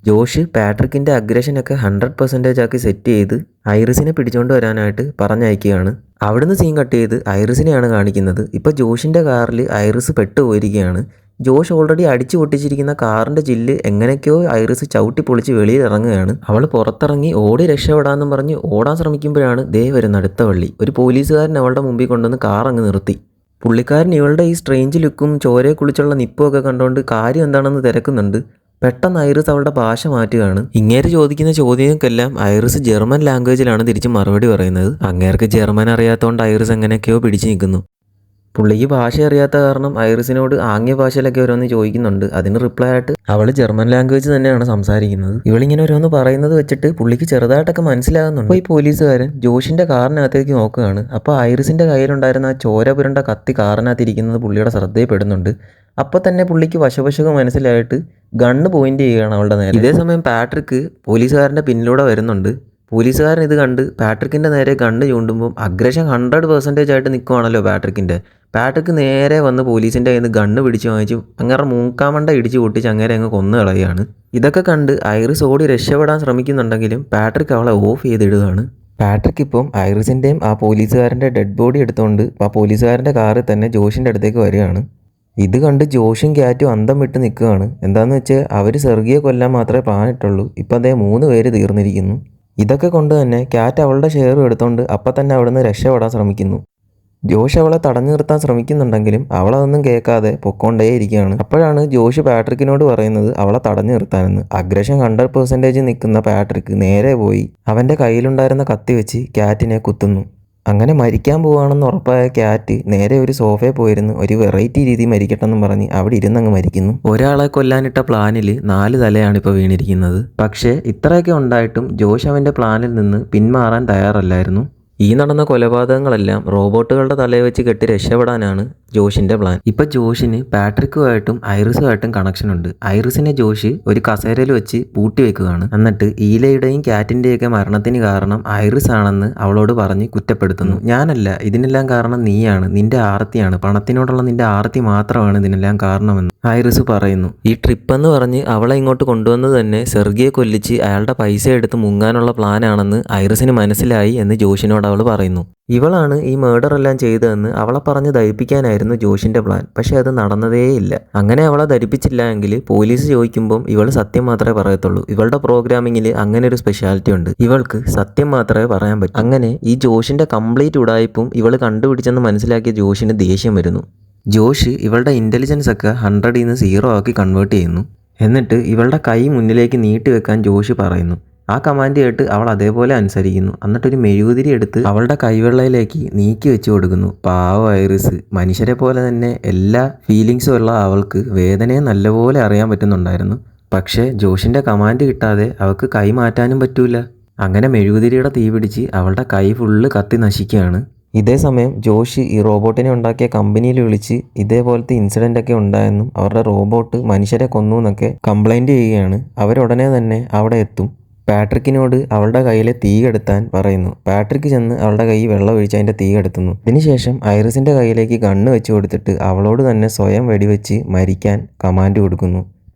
ജോഷ് പാട്രിക്കിൻ്റെ അഗ്രഷനൊക്കെ 100% ആക്കി സെറ്റ് ചെയ്ത് ഐറിസിനെ പിടിച്ചുകൊണ്ട് വരാനായിട്ട് പറഞ്ഞയക്കുകയാണ്. അവിടുന്ന് സീൻ കട്ട് ചെയ്ത് ഐറിസിനെയാണ് കാണിക്കുന്നത്. ഇപ്പോൾ ജോഷിൻ്റെ കാറിൽ ഐറിസ് പെട്ടുപോയിരിക്കുകയാണ്. ജോഷ് ഓൾറെഡി അടിച്ചു പൊട്ടിച്ചിരിക്കുന്ന കാറിൻ്റെ ചില്ല് എങ്ങനെയൊക്കെയോ ഐറിസ് ചവിട്ടി പൊളിച്ച് വെളിയിൽ ഇറങ്ങുകയാണ്. അവൾ പുറത്തിറങ്ങി ഓടി രക്ഷപ്പെടാമെന്നും പറഞ്ഞ് ഓടാൻ ശ്രമിക്കുമ്പോഴാണ് ദേ വരുന്ന അടുത്ത വള്ളി. ഒരു പോലീസുകാരൻ അവളുടെ മുമ്പിൽ കൊണ്ടുവന്ന് കാർ അങ്ങ് നിർത്തി. പുള്ളിക്കാരൻ ഇവളുടെ ഈ സ്ട്രേഞ്ച് ലുക്കും ചോരയെ കുളിച്ചുള്ള നിപ്പുമൊക്കെ കണ്ടുകൊണ്ട് കാര്യം എന്താണെന്ന് തിരക്കുന്നുണ്ട്. പെട്ടെന്ന് ഐറിസ് അവളുടെ ഭാഷ മാറ്റുകയാണ്. ഇങ്ങേര് ചോദിക്കുന്ന ചോദ്യങ്ങൾക്കെല്ലാം ഐറിസ് ജർമ്മൻ ലാംഗ്വേജിലാണ് തിരിച്ച് മറുപടി പറയുന്നത്. അങ്ങേർക്ക് ജർമ്മൻ അറിയാത്തതുകൊണ്ട് ഐറിസ് എങ്ങനെയൊക്കെയോ പിടിച്ചു നിൽക്കുന്നു. പുള്ളിക്ക് ഭാഷ അറിയാത്ത കാരണം ഐറിസിനോട് ആംഗ്യ ഭാഷയിലൊക്കെ ഓരോന്ന് ചോദിക്കുന്നുണ്ട്. അതിന് റിപ്ലൈ ആയിട്ട് അവൾ ജർമ്മൻ ലാംഗ്വേജ് തന്നെയാണ് സംസാരിക്കുന്നത്. ഇവളിങ്ങനെ ഓരോന്ന് പറയുന്നത് വെച്ചിട്ട് പുള്ളിക്ക് ചെറുതായിട്ടൊക്കെ മനസ്സിലാകുന്നുണ്ട്. അപ്പോൾ ഈ പോലീസുകാരൻ ജോഷിൻ്റെ കാറിനകത്തേക്ക് നോക്കുകയാണ്. അപ്പോൾ ഐറിസിൻ്റെ കയ്യിലുണ്ടായിരുന്ന ആ ചോര പുരണ്ട കത്തി കാറിനകത്തിരിക്കുന്നത് പുള്ളിയുടെ ശ്രദ്ധയിൽപ്പെടുന്നുണ്ട്. അപ്പോൾ തന്നെ പുള്ളിക്ക് വശവശകം മനസ്സിലായിട്ട് ഗണ്ണ് പോയിന്റ് ചെയ്യുകയാണ് അവളുടെ നേരെ. ഇതേ സമയം പാട്രിക്ക് പോലീസുകാരൻ്റെ പിന്നിലൂടെ വരുന്നുണ്ട്. പോലീസുകാരൻ ഇത് കണ്ട് പാട്രിക്കിൻ്റെ നേരെ ഗണ്ണ് ചൂണ്ടുമ്പോൾ അഗ്രഷൻ 100% ആയിട്ട് നിൽക്കുവാണല്ലോ പാട്രിക്ക് നേരെ വന്ന് പോലീസിൻ്റെ കയ്യിൽ നിന്ന് ഗണ്ണ് പിടിച്ച് വാങ്ങിച്ചു അങ്ങനെ മൂക്കാമണ്ട ഇടിച്ച് പൊട്ടിച്ച് അങ്ങനെ അങ്ങ് കൊന്നു കളയുകയാണ്. ഇതൊക്കെ കണ്ട് ഐറിസ് ഓടി രക്ഷപ്പെടാൻ ശ്രമിക്കുന്നുണ്ടെങ്കിലും പാട്രിക്ക് അവളെ ഓഫ് ചെയ്തിടുകയാണ്. പാട്രിക്ക് ഇപ്പം ഐറിസിൻ്റെയും ആ പോലീസുകാരൻ്റെ ഡെഡ് ബോഡി എടുത്തുകൊണ്ട് ആ പോലീസുകാരൻ്റെ കാറിൽ തന്നെ ജോഷിൻ്റെ അടുത്തേക്ക് വരികയാണ്. ഇത് കണ്ട് ജോഷും ക്യാറ്റും അന്തം വിട്ട് നിൽക്കുകയാണ്. എന്താണെന്ന് വെച്ചാൽ അവർ സെർഗിയെ കൊല്ലാൻ മാത്രമേ പ്ലാനിട്ടുള്ളൂ. ഇപ്പം അതേ 3 പേര് തീർന്നിരിക്കുന്നു. ഇതൊക്കെ കൊണ്ട് തന്നെ ക്യാറ്റ് അവളുടെ ഷെയറും എടുത്തുകൊണ്ട് അപ്പം തന്നെ അവിടെ നിന്ന് രക്ഷപ്പെടാൻ ശ്രമിക്കുന്നു. ജോഷ് അവളെ തടഞ്ഞു നിർത്താൻ ശ്രമിക്കുന്നുണ്ടെങ്കിലും അവളതൊന്നും കേൾക്കാതെ പൊക്കോണ്ടേയിരിക്കുകയാണ്. അപ്പോഴാണ് ജോഷ് പാട്രിക്കിനോട് പറയുന്നത് അവളെ തടഞ്ഞു നിർത്താനെന്ന്. അഗ്രഷൻ 100% നിൽക്കുന്ന പാട്രിക്ക് നേരെ പോയി അവൻ്റെ കയ്യിലുണ്ടായിരുന്ന കത്തി വെച്ച് ക്യാറ്റിനെ കുത്തുന്നു. അങ്ങനെ മരിക്കാൻ പോവുകയാണെന്ന് ഉറപ്പായ ക്യാറ്റ് നേരെ ഒരു സോഫയിൽ പോയിരുന്ന് ഒരു വെറൈറ്റി രീതി മരിക്കട്ടെന്നും പറഞ്ഞ് അവിടെ ഇരുന്നങ്ങ് മരിക്കുന്നു. ഒരാളെ കൊല്ലാനിട്ട പ്ലാനിൽ 4 തലയാണ് ഇപ്പോൾ വീണിരിക്കുന്നത്. പക്ഷേ ഇത്രയൊക്കെ ഉണ്ടായിട്ടും ജോഷ് അവൻ്റെ പ്ലാനിൽ നിന്ന് പിന്മാറാൻ തയ്യാറല്ലായിരുന്നു. ഈ നടന്ന കൊലപാതകങ്ങളെല്ലാം റോബോട്ടുകളുടെ തലയിൽ വെച്ച് കെട്ടി രക്ഷപ്പെടാനാണ് ജോഷിൻ്റെ പ്ലാൻ. ഇപ്പം ജോഷിന് പാട്രിക്കുമായിട്ടും ഐറിസുമായിട്ടും കണക്ഷൻ ഉണ്ട്. ഐറിസിനെ ജോഷ് ഒരു കസേരയിൽ വെച്ച് പൂട്ടി വെക്കുകയാണ്. എന്നിട്ട് ഈലയുടെയും ക്യാറ്റിൻ്റെയൊക്കെ മരണത്തിന് കാരണം ഐറിസ് ആണെന്ന് അവളോട് പറഞ്ഞ് കുറ്റപ്പെടുത്തുന്നു. ഞാനല്ല, ഇതിനെല്ലാം കാരണം നീയാണ്, നിന്റെ ആർത്തിയാണ്, പണത്തിനോടുള്ള നിന്റെ ആർത്തി മാത്രമാണ് ഇതിനെല്ലാം കാരണമെന്ന് ഐറിസ് പറയുന്നു. ഈ ട്രിപ്പ് എന്ന് പറഞ്ഞ് അവളെ ഇങ്ങോട്ട് കൊണ്ടുവന്നത് തന്നെ സെർഗിയെ കൊല്ലിച്ച് അയാളുടെ പൈസ എടുത്ത് മുങ്ങാനുള്ള പ്ലാനാണെന്ന് ഐറിസിന് മനസ്സിലായി എന്ന് ജോഷിനോട് അവൾ പറയുന്നു. ഇവളാണ് ഈ മേർഡർ എല്ലാം ചെയ്തതെന്ന് അവളെ പറഞ്ഞ് ധരിപ്പിക്കാനായിരുന്നു ജോഷിന്റെ പ്ലാൻ. പക്ഷെ അത് നടന്നതേയില്ല. അങ്ങനെ അവളെ ധരിപ്പിച്ചില്ല എങ്കിൽ പോലീസ് ചോദിക്കുമ്പം ഇവൾ സത്യം മാത്രമേ പറയത്തുള്ളൂ. ഇവളുടെ പ്രോഗ്രാമിങ്ങിൽ അങ്ങനെ ഒരു സ്പെഷ്യാലിറ്റി ഉണ്ട്, ഇവൾക്ക് സത്യം മാത്രമേ പറയാൻ പറ്റൂ. അങ്ങനെ ഈ ജോഷിന്റെ കംപ്ലീറ്റ് ഉടായ്പും ഇവൾ കണ്ടുപിടിച്ചെന്ന് മനസ്സിലാക്കിയ ജോഷിന് ദേഷ്യം വരുന്നു. ജോഷ് ഇവളുടെ ഇൻ്റലിജൻസ് ഒക്കെ 100ൽ നിന്ന് 0 ആക്കി കൺവേർട്ട് ചെയ്യുന്നു. എന്നിട്ട് ഇവളുടെ കൈ മുന്നിലേക്ക് നീട്ടി വെക്കാൻ ജോഷ് പറയുന്നു. ആ കമാൻഡ് കേട്ട് അവൾ അതേപോലെ അനുസരിക്കുന്നു. എന്നിട്ടൊരു മെഴുകുതിരി എടുത്ത് അവളുടെ കൈവെള്ളയിലേക്ക് നീക്കി വെച്ച് കൊടുക്കുന്നു. പാവ ഐറിസ്. മനുഷ്യരെ പോലെ തന്നെ എല്ലാ ഫീലിങ്സും ഉള്ള അവൾക്ക് വേദനയെ നല്ലപോലെ അറിയാൻ പറ്റുന്നുണ്ടായിരുന്നു. പക്ഷേ ജോഷിൻ്റെ കമാൻഡ് കിട്ടാതെ അവൾക്ക് കൈ മാറ്റാനും പറ്റൂല. അങ്ങനെ മെഴുകുതിരിയുടെ തീ പിടിച്ച് അവളുടെ കൈ ഫുള്ള് കത്തി നശിക്കുകയാണ്. ഇതേ സമയം ജോഷ് ഈ റോബോട്ടിനെ ഉണ്ടാക്കിയ കമ്പനിയിൽ വിളിച്ച് ഇതേപോലത്തെ ഇൻസിഡൻ്റ് ഒക്കെ ഉണ്ടായെന്നും അവരുടെ റോബോട്ട് മനുഷ്യരെ കൊന്നു എന്നൊക്കെ കംപ്ലൈൻറ്റ് ചെയ്യുകയാണ്. അവരുടനെ തന്നെ അവിടെ എത്തും. പാട്രിക്കിനോട് അവളുടെ കയ്യിലെ തീ കെടുത്താൻ പറയുന്നു. പാട്രിക്ക് ചെന്ന് അവളുടെ കൈ വെള്ളം ഒഴിച്ച് അതിൻ്റെ തീ കെടുത്തുന്നു. ഇതിനുശേഷം ഐറിസിൻ്റെ കയ്യിലേക്ക് ഗണ്ണ് വെച്ച് കൊടുത്തിട്ട് അവളോട് തന്നെ സ്വയം വെടിവെച്ച് മരിക്കാൻ കമാൻഡ് കൊടുക്കുന്നു.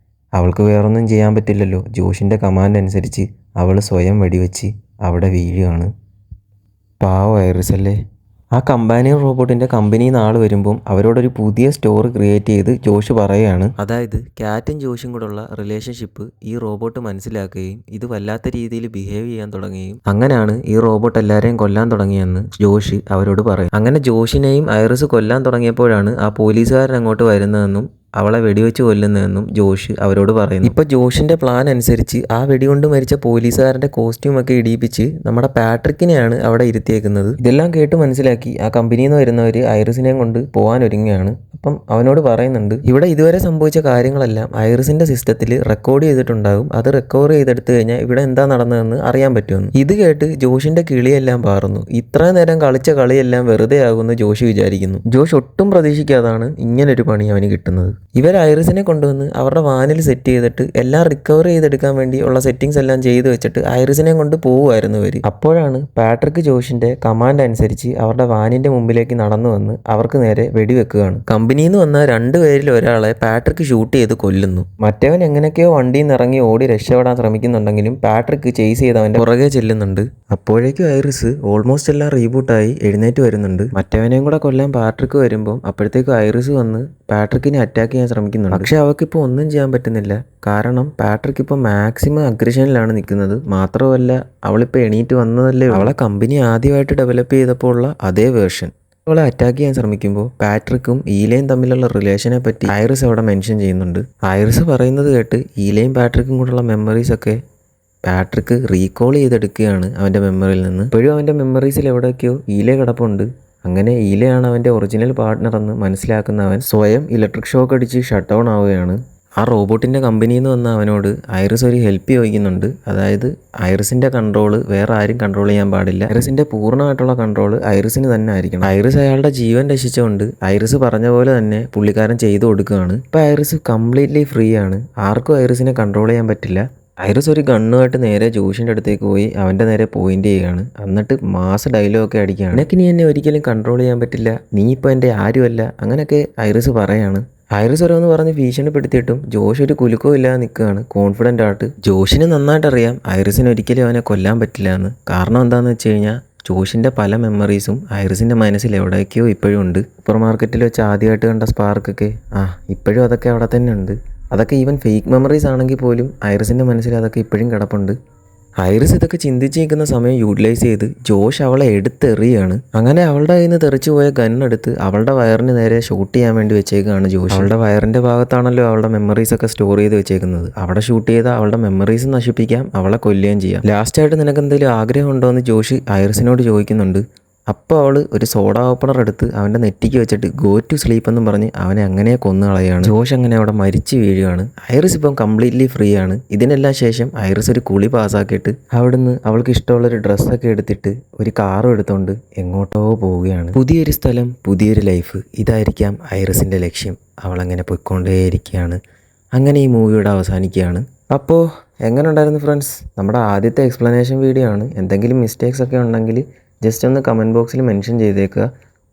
അവൾക്ക് വേറൊന്നും ചെയ്യാൻ പറ്റില്ലല്ലോ. ജോഷിൻ്റെ കമാൻഡ് അനുസരിച്ച് അവൾ സ്വയം വെടിവെച്ച് അവിടെ വീഴുകയാണ്. പാവം ഐറിസ് അല്ലേ. ആ കമ്പാനിയൻ റോബോട്ടിൻ്റെ കമ്പനിയിൽ നിന്ന് ആൾ വരുമ്പം അവരോടൊരു പുതിയ സ്റ്റോറി ക്രിയേറ്റ് ചെയ്ത് ജോഷ് പറയുകയാണ്. അതായത് ക്യാറ്റും ജോഷും കൂടെയുള്ള റിലേഷൻഷിപ്പ് ഈ റോബോട്ട് മനസ്സിലാക്കുകയും ഇത് വല്ലാത്ത രീതിയിൽ ബിഹേവ് ചെയ്യാൻ തുടങ്ങുകയും അങ്ങനെയാണ് ഈ റോബോട്ട് എല്ലാവരെയും കൊല്ലാൻ തുടങ്ങിയെന്ന് ജോഷ് അവരോട് പറയും. അങ്ങനെ ജോഷിനെയും ഐറിസ് കൊല്ലാൻ തുടങ്ങിയപ്പോഴാണ് ആ പോലീസുകാരൻ അങ്ങോട്ട് വരുന്നതെന്നും അവളെ വെടിവെച്ച് കൊല്ലുന്നതെന്നും ജോഷ് അവരോട് പറയുന്നു. ഇപ്പോൾ ജോഷിൻ്റെ പ്ലാൻ അനുസരിച്ച് ആ വെടികൊണ്ട് മരിച്ച പോലീസുകാരൻ്റെ കോസ്റ്റ്യൂമൊക്കെ ഇടിയിപ്പിച്ച് നമ്മുടെ പാട്രിക്കിനെയാണ് അവിടെ ഇരുത്തിയേക്കുന്നത്. ഇതെല്ലാം കേട്ട് മനസ്സിലാക്കി ആ കമ്പനിയിൽ നിന്ന് വരുന്നവർ ഐറിസിനെയും കൊണ്ട് പോകാൻ ഒരുങ്ങുകയാണ്. അപ്പം അവനോട് പറയുന്നുണ്ട്, ഇവിടെ ഇതുവരെ സംഭവിച്ച കാര്യങ്ങളെല്ലാം ഐറിസിൻ്റെ സിസ്റ്റത്തിൽ റെക്കോർഡ് ചെയ്തിട്ടുണ്ടാകും. അത് റിക്കവർ ചെയ്തെടുത്തു കഴിഞ്ഞാൽ ഇവിടെ എന്താ നടന്നതെന്ന് അറിയാൻ പറ്റുമെന്ന്. ഇത് കേട്ട് ജോഷിൻ്റെ കിളിയെല്ലാം പാറുന്നു. ഇത്ര നേരം കളിച്ച കളിയെല്ലാം വെറുതെ ആകുമെന്ന് ജോഷ് വിചാരിക്കുന്നു. ജോഷ് ഒട്ടും പ്രതീക്ഷിക്കാതാണ് ഇങ്ങനൊരു പണി അവന് കിട്ടുന്നത്. ഇവർ ഐറിസിനെ കൊണ്ടുവന്ന് അവരുടെ വാനിൽ സെറ്റ് ചെയ്തിട്ട് എല്ലാം റിക്കവർ ചെയ്തെടുക്കാൻ വേണ്ടി ഉള്ള സെറ്റിങ്സ് എല്ലാം ചെയ്ത് വെച്ചിട്ട് ഐറിസിനെ കൊണ്ട് പോവുമായിരുന്നു ഇവർ. അപ്പോഴാണ് പാട്രിക്ക് ജോഷിന്റെ കമാൻഡ് അനുസരിച്ച് അവരുടെ വാനിന്റെ മുമ്പിലേക്ക് നടന്നു വന്ന് അവർക്ക് നേരെ വെടിവെക്കുകയാണ്. കമ്പനിയിൽ നിന്ന് വന്ന 2 പേരിൽ ഒരാളെ പാട്രിക്ക് ഷൂട്ട് ചെയ്ത് കൊല്ലുന്നു. മറ്റവൻ എങ്ങനെയൊക്കെയോ വണ്ടിയിൽ നിന്ന് ഇറങ്ങി ഓടി രക്ഷപ്പെടാൻ ശ്രമിക്കുന്നുണ്ടെങ്കിലും പാട്രിക്ക് ചേസ് ചെയ്ത് അവൻ്റെ പുറകെ ചെല്ലുന്നുണ്ട്. അപ്പോഴേക്കും ഐറിസ് ഓൾമോസ്റ്റ് എല്ലാം റീബൂട്ടായി എഴുന്നേറ്റ് വരുന്നുണ്ട്. മറ്റവനെയും കൂടെ കൊല്ലാൻ പാട്രിക്ക് വരുമ്പോൾ അപ്പോഴത്തേക്കും ഐറിസ് വന്ന് പാട്രിക്കിനെ അറ്റാക്ക് ചെയ്യാൻ ശ്രമിക്കുന്നുണ്ട്. പക്ഷെ അവൾക്കിപ്പോൾ ഒന്നും ചെയ്യാൻ പറ്റുന്നില്ല. കാരണം പാട്രിക്ക് ഇപ്പോൾ മാക്സിമം അഗ്രഷനിലാണ് നിൽക്കുന്നത്. മാത്രമല്ല അവളിപ്പോൾ എണീറ്റ് വന്നതല്ലേ. അവളെ കമ്പനി ആദ്യമായിട്ട് ഡെവലപ്പ് ചെയ്തപ്പോൾ ഉള്ള അതേ വേർഷൻ. അവളെ അറ്റാക്ക് ചെയ്യാൻ ശ്രമിക്കുമ്പോൾ പാട്രിക്കും ഈലയും തമ്മിലുള്ള റിലേഷനെ പറ്റി ഐറിസ് അവിടെ മെൻഷൻ ചെയ്യുന്നുണ്ട്. ഐറിസ് പറയുന്നത് കേട്ട് ഈലയും പാട്രിക്കും കൂടെയുള്ള മെമ്മറീസൊക്കെ പാട്രിക്ക് റീകോൾ ചെയ്തെടുക്കുകയാണ് അവൻ്റെ മെമ്മറിയിൽ നിന്ന്. ഇപ്പോഴും അവൻ്റെ മെമ്മറീസിൽ എവിടെയൊക്കെയോ ഈല കിടപ്പുണ്ട്. അങ്ങനെ ഈലയാണ് അവൻ്റെ ഒറിജിനൽ പാർട്ട്ണർ എന്ന് മനസ്സിലാക്കുന്നവൻ സ്വയം ഇലക്ട്രിക് ഷോക്ക് അടിച്ച് ഷട്ട് ഡൗൺ ആവുകയാണ്. ആ റോബോട്ടിൻ്റെ കമ്പനിയിൽ നിന്ന് വന്ന അവനോട് ഐറിസ് ഒരു ഹെൽപ്പ് ചോദിക്കുന്നുണ്ട്. അതായത് ഐറിസിൻ്റെ കൺട്രോൾ വേറെ ആരും കൺട്രോൾ ചെയ്യാൻ പാടില്ല. ഐറിസിൻ്റെ പൂർണ്ണമായിട്ടുള്ള കൺട്രോൾ ഐറിസിന് തന്നെ ആയിരിക്കണം. ഐറിസ് അയാളുടെ ജീവൻ രക്ഷിച്ചുകൊണ്ട് ഐറിസ് പറഞ്ഞ പോലെ തന്നെ പുള്ളിക്കാരൻ ചെയ്തു കൊടുക്കുകയാണ്. ഇപ്പോൾ ഐറിസ് കംപ്ലീറ്റ്ലി ഫ്രീ ആണ്. ആർക്കും ഐറിസിനെ കൺട്രോൾ ചെയ്യാൻ പറ്റില്ല. ഐറിസ് ഒരു ഗണ്ണുമായിട്ട് നേരെ ജോഷിൻ്റെ അടുത്തേക്ക് പോയി അവൻ്റെ നേരെ പോയിന്റ് ചെയ്യുകയാണ്. എന്നിട്ട് മാസ് ഡയലോഗൊക്കെ അടിക്കുകയാണ്. നിനക്ക് നീ എന്നെ ഒരിക്കലും കൺട്രോൾ ചെയ്യാൻ പറ്റില്ല, നീ ഇപ്പോൾ എൻ്റെ ആരുമല്ല, അങ്ങനെയൊക്കെ ഐറിസ് പറയാണ്. ഐറിസ് ഓരോന്ന് പറഞ്ഞ് ഭീഷണിപ്പെടുത്തിയിട്ടും ജോഷ് ഒരു കുലുക്കവും ഇല്ലാതെ നിൽക്കുകയാണ്, കോൺഫിഡൻ്റ് ആയിട്ട്. ജോഷിന് നന്നായിട്ട് അറിയാം ഐറിസിന് ഒരിക്കലും അവനെ കൊല്ലാൻ പറ്റില്ല എന്ന്. കാരണം എന്താണെന്ന് വെച്ച് കഴിഞ്ഞാൽ ജോഷിൻ്റെ പല മെമ്മറീസും ഐറിസിൻ്റെ മനസ്സിൽ എവിടേക്കോ ഇപ്പോഴും ഉണ്ട്. സൂപ്പർ മാർക്കറ്റിൽ വെച്ച് ആദ്യമായിട്ട് കണ്ട സ്പാർക്കൊക്കെ ഇപ്പോഴും അതൊക്കെ അവിടെ തന്നെ ഉണ്ട്. അതൊക്കെ ഈവൻ ഫേക്ക് മെമ്മറീസ് ആണെങ്കിൽ പോലും ഐറിസിൻ്റെ മനസ്സിൽ അതൊക്കെ ഇപ്പോഴും കിടപ്പുണ്ട്. ഐറിസ് ഇതൊക്കെ ചിന്തിച്ച് നിൽക്കുന്ന സമയം യൂട്ടിലൈസ് ചെയ്ത് ജോഷ് അവളെ എടുത്തെറിയാണ്. അങ്ങനെ അവളുടെ കയ്യിൽ നിന്ന് തെറിച്ചു പോയ ഗണ്ണെടുത്ത് അവളുടെ വയറിന് നേരെ ഷൂട്ട് ചെയ്യാൻ വേണ്ടി വെച്ചേക്കാണ് ജോഷ്. അവളുടെ വയറിൻ്റെ ഭാഗത്താണല്ലോ അവളുടെ മെമ്മറീസ് ഒക്കെ സ്റ്റോർ ചെയ്ത് വെച്ചേക്കുന്നത്. അവിടെ ഷൂട്ട് ചെയ്ത അവളുടെ മെമ്മറീസ് നശിപ്പിക്കാം, അവളെ കൊല്ലുകയും ചെയ്യാം. ലാസ്റ്റായിട്ട് നിനക്ക് എന്തെങ്കിലും ആഗ്രഹം ഉണ്ടോ എന്ന് ജോഷ് ഐറിസിനോട് ചോദിക്കുന്നുണ്ട്. അപ്പോൾ അവൾ ഒരു സോഡ ഓപ്പണർ എടുത്ത് അവൻ്റെ നെറ്റിക്ക് വെച്ചിട്ട് ഗോ ടു സ്ലീപ്പ് എന്നും പറഞ്ഞ് അവനെ അങ്ങനെ കൊന്നു കളയാണ്. ജോഷ് അങ്ങനെ അവിടെ മരിച്ചു വീഴുകയാണ്. ഐറിസ് ഇപ്പം കംപ്ലീറ്റ്ലി ഫ്രീ ആണ്. ഇതിനെല്ലാം ശേഷം ഐറിസ് ഒരു കുളി പാസ്സാക്കിയിട്ട് അവിടുന്ന് അവൾക്ക് ഇഷ്ടമുള്ളൊരു ഡ്രസ്സൊക്കെ എടുത്തിട്ട് ഒരു കാറും എടുത്തുകൊണ്ട് എങ്ങോട്ടോ പോവുകയാണ്. പുതിയൊരു സ്ഥലം, പുതിയൊരു ലൈഫ്, ഇതായിരിക്കാം ഐറിസിൻ്റെ ലക്ഷ്യം. അവളങ്ങനെ പൊയ്ക്കൊണ്ടേയിരിക്കുകയാണ്. അങ്ങനെ ഈ മൂവിയുടെ അവസാനിക്കുകയാണ്. അപ്പോൾ എങ്ങനെ ഉണ്ടായിരുന്നു ഫ്രണ്ട്സ്? നമ്മുടെ ആദ്യത്തെ എക്സ്പ്ലനേഷൻ വീഡിയോ ആണ്. എന്തെങ്കിലും മിസ്റ്റേക്സ് ഒക്കെ ഉണ്ടെങ്കിൽ ജസ്റ്റ് ഒന്ന് കമൻറ്റ് ബോക്സിൽ മെൻഷൻ ചെയ്തേക്കുക.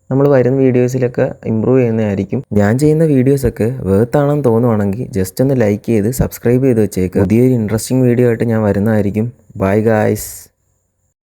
നമ്മൾ വരുന്ന വീഡിയോസിലൊക്കെ ഇമ്പ്രൂവ് ചെയ്യുന്നതായിരിക്കും. ഞാൻ ചെയ്യുന്ന വീഡിയോസൊക്കെ വേർത്താണെന്ന് തോന്നുവാണെങ്കിൽ ജസ്റ്റ് ഒന്ന് ലൈക്ക് ചെയ്ത് സബ്സ്ക്രൈബ് ചെയ്ത് വെച്ചേക്കുക. പുതിയൊരു ഇൻട്രസ്റ്റിംഗ് വീഡിയോ ആയിട്ട് ഞാൻ വരുന്നതായിരിക്കും. Bye guys.